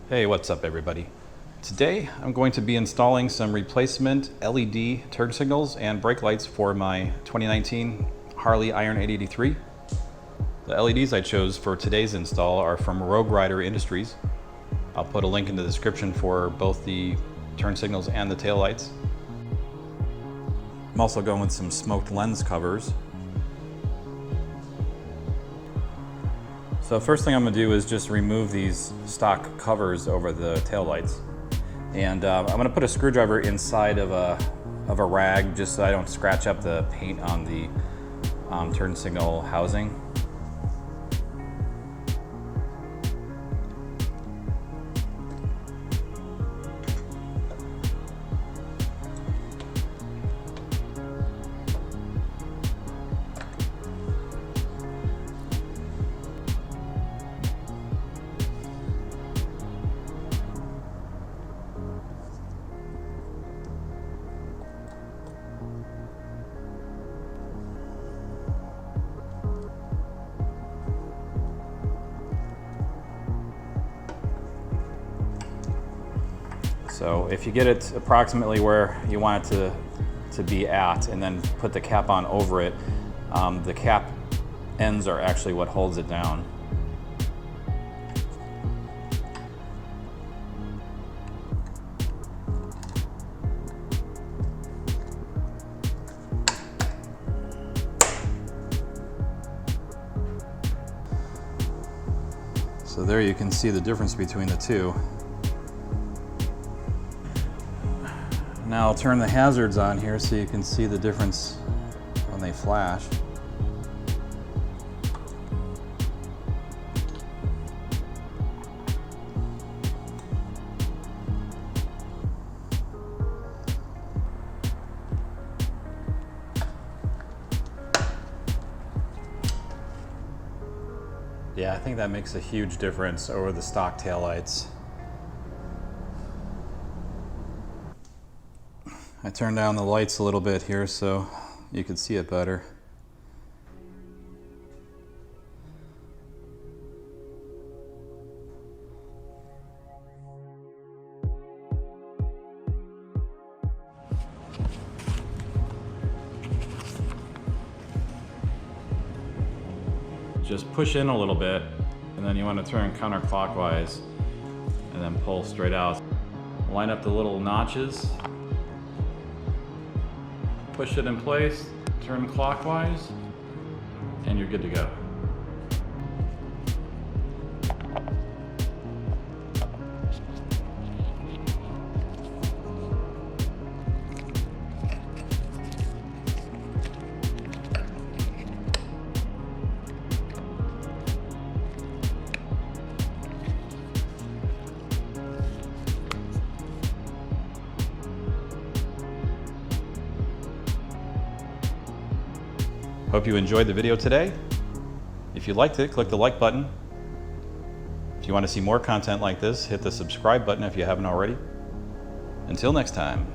Hey, what's up everybody? Today I'm going to be installing some replacement LED turn signals and brake lights for my 2019 Harley Iron 883. The LEDs I chose for today's install are from Rogue Rider Industries. I'll put a link in the description for both the turn signals and the tail lights. I'm also going with some smoked lens covers. So first thing I'm going to do is just remove these stock covers over the tail lights. And I'm going to put a screwdriver inside of a rag just so I don't scratch up the paint on the turn signal housing. So if you get it approximately where you want it to be at and then put the cap on over it, the cap ends are actually what holds it down. So there you can see the difference between the two. Now I'll turn the hazards on here so you can see the difference when they flash. Yeah, I think that makes a huge difference over the stock taillights. I turned down the lights a little bit here so you could see it better. Just push in a little bit and then you want to turn counterclockwise and then pull straight out. Line up the little notches. Push it in place, turn clockwise, and you're good to go. Hope you enjoyed the video today. If you liked it, click the like button. If you want to see more content like this, hit the subscribe button if you haven't already. Until next time.